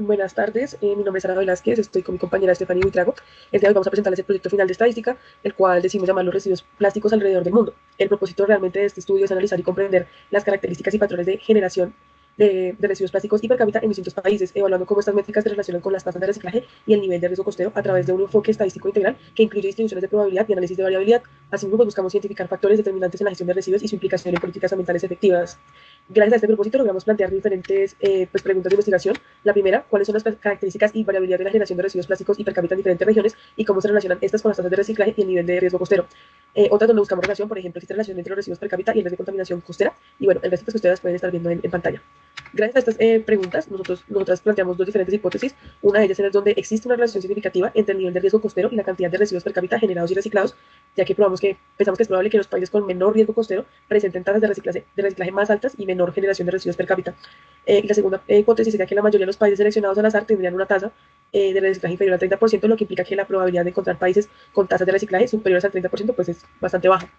Buenas tardes, mi nombre es Ana Velázquez, estoy con mi compañera Stephanie Buitrago. El día de hoy vamos a presentarles el proyecto final de estadística, el cual decimos llamar los residuos plásticos alrededor del mundo. El propósito realmente de este estudio es analizar y comprender las características y patrones de generación de residuos plásticos y per cápita en distintos países, evaluando cómo estas métricas se relacionan con las tasas de reciclaje y el nivel de riesgo costero a través de un enfoque estadístico integral que incluye distribuciones de probabilidad y análisis de variabilidad. Asimismo, buscamos identificar factores determinantes en la gestión de residuos y su implicación en políticas ambientales efectivas. Gracias a este propósito logramos plantear diferentes preguntas de investigación. La primera, ¿cuáles son las características y variabilidad de la generación de residuos plásticos y per cápita en diferentes regiones y cómo se relacionan estas con las tasas de reciclaje y el nivel de riesgo costero? Otras donde buscamos relación, por ejemplo, existe relación entre los residuos per cápita y el riesgo de contaminación costera. Y bueno, el resto pues, que ustedes pueden estar viendo en pantalla. Gracias a estas preguntas, nosotras planteamos dos diferentes hipótesis. Una de ellas es donde existe una relación significativa entre el nivel de riesgo costero y la cantidad de residuos per cápita generados y reciclados, ya que pensamos que es probable que los países con menor riesgo costero presenten tasas de reciclaje más altas y menor generación de residuos per cápita. Y la segunda hipótesis sería que la mayoría de los países seleccionados al azar tendrían una tasa de reciclaje inferior al 30%, lo que implica que la probabilidad de encontrar países con tasas de reciclaje superiores al 30% pues es bastante baja.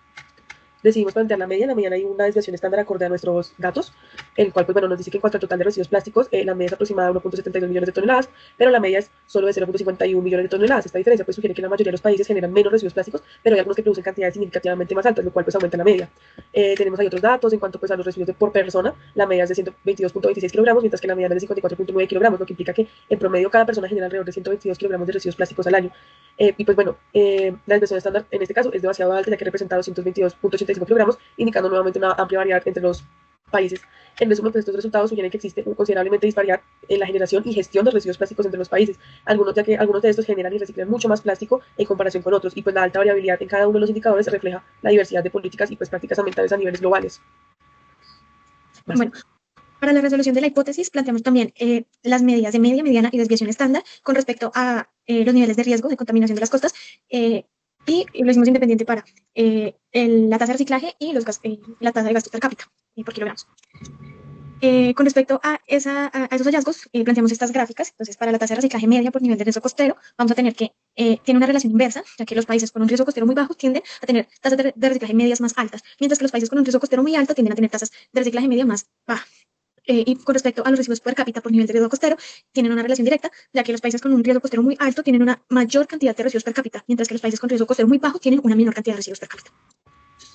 Decidimos plantear la media. En la mediana hay una desviación estándar acorde a nuestros datos, el cual pues, bueno, nos dice que en cuanto al total de residuos plásticos, la media es aproximada a 1.72 millones de toneladas, pero la media es solo de 0.51 millones de toneladas. Esta diferencia pues, sugiere que la mayoría de los países generan menos residuos plásticos, pero hay algunos que producen cantidades significativamente más altas, lo cual pues aumenta la media. Tenemos ahí otros datos en cuanto pues, a los residuos por persona. La media es de 122.26 kilogramos, mientras que la mediana es de 54.9 kilogramos, lo que implica que en promedio cada persona genera alrededor de 122 kilogramos de residuos plásticos al año. Y pues bueno, la desviación estándar en este caso es demasiado alta, ya que representa 222.85 kilogramos, indicando nuevamente una amplia variedad entre los países. En resumen, pues estos resultados sugieren que existe una considerablemente disparidad en la generación y gestión de residuos plásticos entre los países, ya que algunos de estos generan y reciclan mucho más plástico en comparación con otros, y pues la alta variabilidad en cada uno de los indicadores refleja la diversidad de políticas y pues prácticas ambientales a niveles globales. Bueno, para la resolución de la hipótesis planteamos también las medidas de media, mediana y desviación estándar con respecto a los niveles de riesgo de contaminación de las costas y lo hicimos independiente para la tasa de reciclaje y la tasa de gasto per cápita por kilogramos. Con respecto a esos hallazgos, planteamos estas gráficas. Entonces, para la tasa de reciclaje media por nivel de riesgo costero, vamos a tener que tiene una relación inversa, ya que los países con un riesgo costero muy bajo tienden a tener tasas de reciclaje medias más altas, mientras que los países con un riesgo costero muy alto tienden a tener tasas de reciclaje media más bajas. Y con respecto a los residuos per cápita por nivel de riesgo costero, tienen una relación directa, ya que los países con un riesgo costero muy alto tienen una mayor cantidad de residuos per cápita, mientras que los países con riesgo costero muy bajo tienen una menor cantidad de residuos per cápita.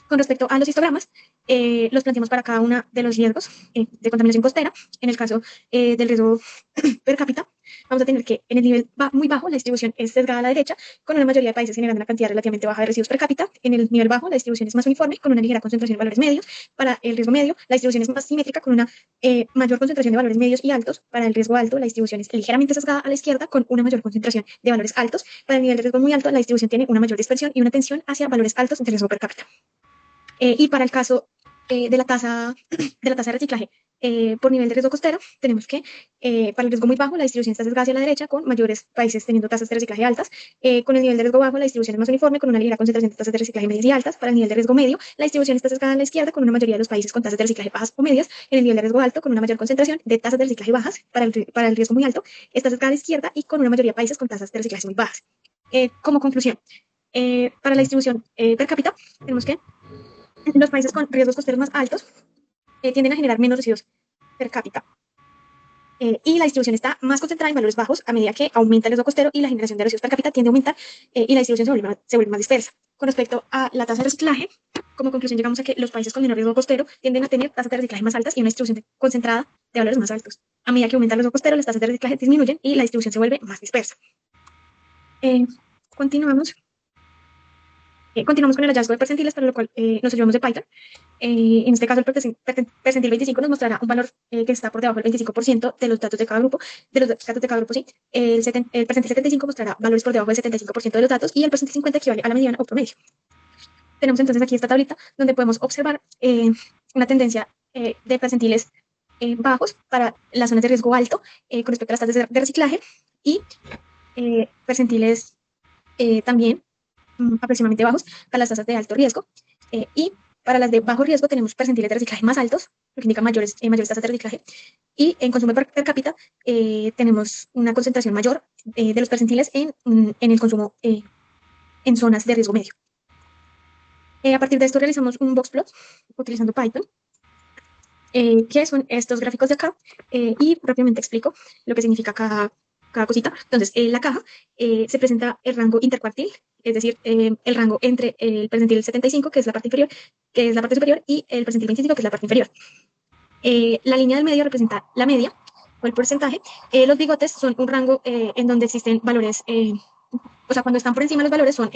Con respecto a los histogramas, los planteamos para cada uno de los riesgos de contaminación costera. En el caso del riesgo per cápita, vamos a tener que en el nivel muy bajo la distribución es sesgada a la derecha, con una mayoría de países generando una cantidad relativamente baja de residuos per cápita. En el nivel bajo la distribución es más uniforme, con una ligera concentración de valores medios. Para el riesgo medio, la distribución es más simétrica, con una mayor concentración de valores medios y altos. Para el riesgo alto, la distribución es ligeramente sesgada a la izquierda, con una mayor concentración de valores altos. Para el nivel de riesgo muy alto, la distribución tiene una mayor dispersión y una tensión hacia valores altos de riesgo per cápita. Y para el caso de la tasa de reciclaje por nivel de riesgo costero, tenemos que para el riesgo muy bajo la distribución está sesgada hacia la derecha, con mayores países teniendo tasas de reciclaje altas. Con el nivel de riesgo bajo la distribución es más uniforme, con una ligera concentración de tasas de reciclaje medias y altas. Para el nivel de riesgo medio la distribución está sesgada a la izquierda, con una mayoría de los países con tasas de reciclaje bajas o medias. En el nivel de riesgo alto, con una mayor concentración de tasas de reciclaje bajas. Para el riesgo muy alto está sesgada a la izquierda y con una mayoría de países con tasas de reciclaje muy bajas. Como conclusión, para la distribución per cápita, tenemos que los países con riesgos costeros más altos tienden a generar menos residuos per cápita. Y la distribución está más concentrada en valores bajos a medida que aumenta el riesgo costero y la generación de residuos per cápita tiende a aumentar y la distribución se vuelve más dispersa. Con respecto a la tasa de reciclaje, como conclusión llegamos a que los países con menor riesgo costero tienden a tener tasas de reciclaje más altas y una distribución concentrada de valores más altos. A medida que aumenta el riesgo costero, las tasas de reciclaje disminuyen y la distribución se vuelve más dispersa. Continuamos. Continuamos con el hallazgo de percentiles, para lo cual nos ayudamos de Python. En este caso, el percentil 25 nos mostrará un valor que está por debajo del 25% de los datos de cada grupo, sí. El percentil 75 mostrará valores por debajo del 75% de los datos y el percentil 50 equivale a la mediana o promedio. Tenemos entonces aquí esta tablita donde podemos observar una tendencia de percentiles bajos para las zonas de riesgo alto con respecto a las tasas de reciclaje y percentiles también aproximadamente bajos para las tasas de alto riesgo y para las de bajo riesgo tenemos percentiles de reciclaje más altos, lo que indica mayores tasas de reciclaje, y en consumo per cápita tenemos una concentración mayor de los percentiles en el consumo en zonas de riesgo medio. A partir de esto realizamos un box plot utilizando Python, ¿Qué son estos gráficos de acá? Y rápidamente explico lo que significa cada cosita. Entonces, en la caja se presenta el rango intercuartil, es decir, el rango entre el percentil 75, que es la parte inferior, que es la parte superior, y el percentil 25, que es la parte inferior. La línea del medio representa la media o el porcentaje. Los bigotes son un rango en donde existen valores, o sea, cuando están por encima los valores son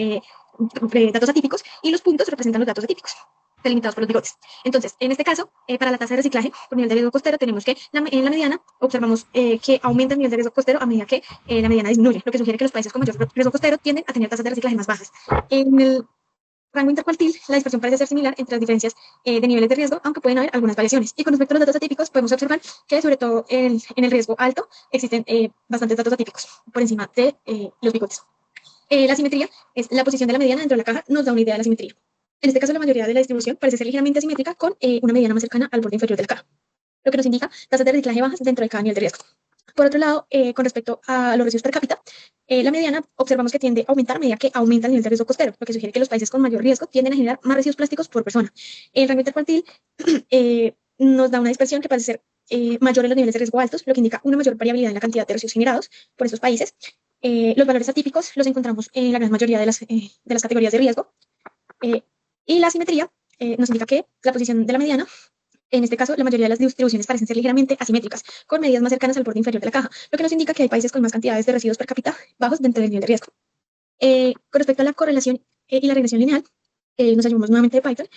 datos atípicos y los puntos representan los datos atípicos delimitados por los bigotes. Entonces, en este caso, para la tasa de reciclaje por nivel de riesgo costero, tenemos que en la mediana observamos que aumenta el nivel de riesgo costero a medida que la mediana disminuye, lo que sugiere que los países con mayor riesgo costero tienden a tener tasas de reciclaje más bajas. En el rango intercuartil, la dispersión parece ser similar entre las diferencias de niveles de riesgo, aunque pueden haber algunas variaciones. Y con respecto a los datos atípicos, podemos observar que, sobre todo en el riesgo alto, existen bastantes datos atípicos por encima de los bigotes. La simetría es la posición de la mediana dentro de la caja, nos da una idea de la simetría. En este caso, la mayoría de la distribución parece ser ligeramente asimétrica con una mediana más cercana al borde inferior de la caja, lo que nos indica tasas de reciclaje bajas dentro de cada nivel de riesgo. Por otro lado, con respecto a los residuos per cápita, la mediana observamos que tiende a aumentar a medida que aumenta el nivel de riesgo costero, lo que sugiere que los países con mayor riesgo tienden a generar más residuos plásticos por persona. El rango intercuartil nos da una dispersión que parece ser mayor en los niveles de riesgo altos, lo que indica una mayor variabilidad en la cantidad de residuos generados por estos países. Los valores atípicos los encontramos en la gran mayoría de las categorías de riesgo. Y la simetría nos indica que la posición de la mediana, en este caso, la mayoría de las distribuciones parecen ser ligeramente asimétricas, con medidas más cercanas al borde inferior de la caja, lo que nos indica que hay países con más cantidades de residuos per cápita bajos dentro del nivel de riesgo. Con respecto a la correlación y la regresión lineal, nos ayudamos nuevamente de Python.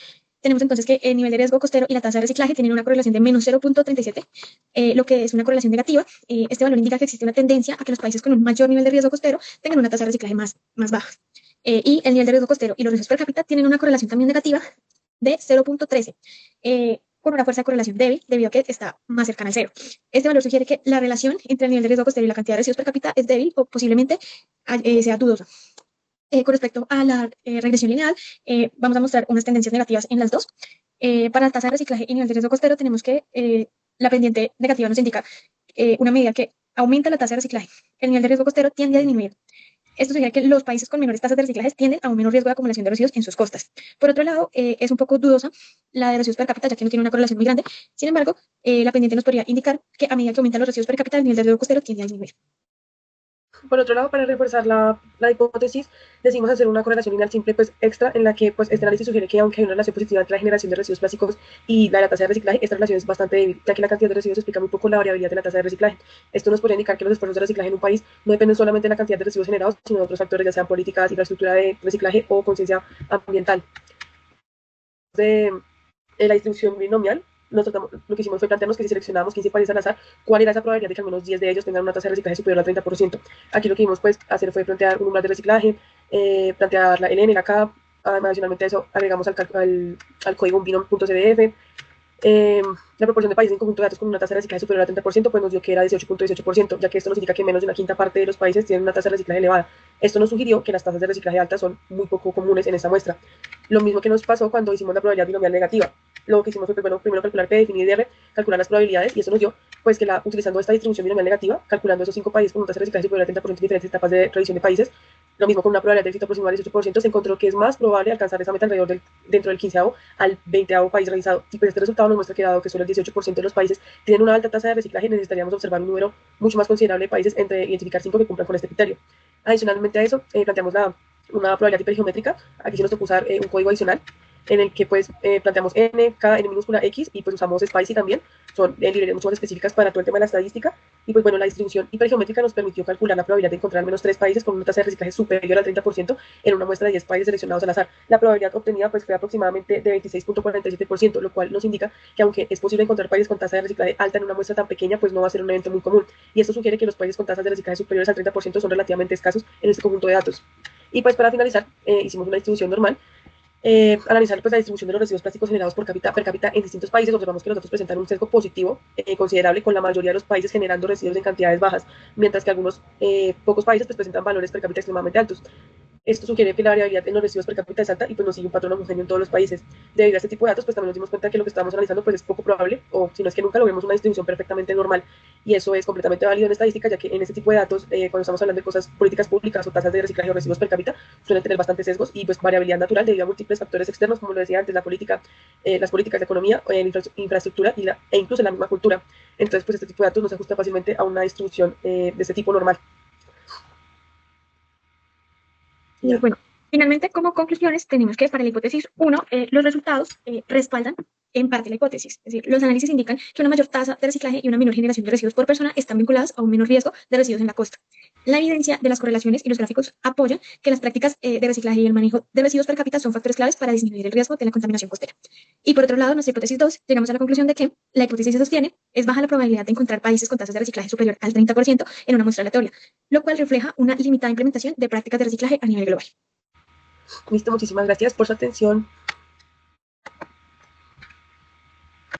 Tenemos entonces que el nivel de riesgo costero y la tasa de reciclaje tienen una correlación de menos 0.37, lo que es una correlación negativa. Este valor indica que existe una tendencia a que los países con un mayor nivel de riesgo costero tengan una tasa de reciclaje más baja. Y el nivel de riesgo costero y los residuos per cápita tienen una correlación también negativa de 0.13, con una fuerza de correlación débil debido a que está más cercana al cero. Este valor sugiere que la relación entre el nivel de riesgo costero y la cantidad de residuos per cápita es débil o posiblemente sea dudosa. Con respecto a la regresión lineal, vamos a mostrar unas tendencias negativas en las dos. Para la tasa de reciclaje y nivel de riesgo costero, tenemos que la pendiente negativa nos indica una medida que aumenta la tasa de reciclaje. El nivel de riesgo costero tiende a disminuir. Esto sugiere que los países con menores tasas de reciclaje tienden a un menor riesgo de acumulación de residuos en sus costas. Por otro lado, es un poco dudosa la de residuos per cápita, ya que no tiene una correlación muy grande. Sin embargo, la pendiente nos podría indicar que a medida que aumentan los residuos per cápita, el nivel de riesgo costero tiende a disminuir. Por otro lado, para reforzar la hipótesis, decimos hacer una correlación lineal simple pues extra en la que pues este análisis sugiere que aunque hay una relación positiva entre la generación de residuos plásticos y la tasa de reciclaje, esta relación es bastante débil, ya que la cantidad de residuos explica muy poco la variabilidad de la tasa de reciclaje. Esto nos podría indicar que los esfuerzos de reciclaje en un país no dependen solamente de la cantidad de residuos generados, sino de otros factores, ya sean políticas, infraestructura de reciclaje o conciencia ambiental. De la distribución binomial, lo que hicimos fue plantearnos que si seleccionábamos 15 países al azar, cuál era esa probabilidad de que al menos 10 de ellos tengan una tasa de reciclaje superior al 30%. Aquí lo que vimos pues hacer fue plantear un umbral de reciclaje, plantear la LN, la K, adicionalmente a eso agregamos al código un binom.cdf. La proporción de países en conjunto de datos con una tasa de reciclaje superior al 30% pues nos dio que era 18.18%, ya que esto nos indica que menos de una quinta parte de los países tienen una tasa de reciclaje elevada. Esto nos sugirió que las tasas de reciclaje altas son muy poco comunes en esta muestra. Lo mismo que nos pasó cuando hicimos la probabilidad binomial negativa. Lo que hicimos fue, bueno, primero calcular P, definir R, calcular las probabilidades, y eso nos dio, pues, que utilizando esta distribución binomial negativa, calculando esos 5 países con una tasa de reciclaje superior al 30% en diferentes etapas de revisión de países, lo mismo con una probabilidad de éxito aproximada del 18%, se encontró que es más probable alcanzar esa meta dentro del 15º al 20º país realizado. Y pues este resultado nos muestra que dado que solo el 18% de los países tienen una alta tasa de reciclaje, necesitaríamos observar un número mucho más considerable de países entre identificar 5 que cumplan con este criterio. Adicionalmente a eso, planteamos una probabilidad hipergeométrica. Aquí se nos tocó usar un código adicional en el que pues planteamos n, k, n minúscula, x, y pues usamos spicy también. Son librerías mucho más específicas para todo el tema de la estadística. Y pues bueno, la distribución hipergeométrica nos permitió calcular la probabilidad de encontrar al menos 3 países con una tasa de reciclaje superior al 30% en una muestra de 10 países seleccionados al azar. La probabilidad obtenida pues fue aproximadamente de 26.47%, lo cual nos indica que aunque es posible encontrar países con tasa de reciclaje alta en una muestra tan pequeña, pues no va a ser un evento muy común. Y esto sugiere que los países con tasas de reciclaje superiores al 30% son relativamente escasos en este conjunto de datos. Y pues para finalizar, hicimos una distribución normal. Analizar pues, la distribución de los residuos plásticos generados per cápita en distintos países, observamos que los datos presentan un sesgo positivo considerable, con la mayoría de los países generando residuos en cantidades bajas, mientras que algunos pocos países pues, presentan valores per cápita extremadamente altos. Esto sugiere que la variabilidad en los residuos per cápita es alta y pues no sigue un patrón homogéneo en todos los países. Debido a este tipo de datos, pues también nos dimos cuenta que lo que estábamos analizando pues es poco probable, o si no es que nunca logremos una distribución perfectamente normal. Y eso es completamente válido en estadística, ya que en este tipo de datos, cuando estamos hablando de cosas, políticas públicas o tasas de reciclaje o residuos per cápita, suelen tener bastantes sesgos y pues variabilidad natural debido a múltiples factores externos, como lo decía antes, la política, las políticas de economía, infraestructura e incluso la misma cultura. Entonces, pues este tipo de datos no se ajusta fácilmente a una distribución de este tipo normal. Y Ya. bueno, finalmente, como conclusiones, tenemos que para la hipótesis 1, los resultados respaldan en parte la hipótesis. Es decir, los análisis indican que una mayor tasa de reciclaje y una menor generación de residuos por persona están vinculadas a un menor riesgo de residuos en la costa. La evidencia de las correlaciones y los gráficos apoyan que las prácticas de reciclaje y el manejo de residuos per cápita son factores claves para disminuir el riesgo de la contaminación costera. Y por otro lado, en nuestra hipótesis 2, llegamos a la conclusión de que la hipótesis se sostiene, es baja la probabilidad de encontrar países con tasas de reciclaje superior al 30% en una muestra aleatoria, lo cual refleja una limitada implementación de prácticas de reciclaje a nivel global. Listo, muchísimas gracias por su atención.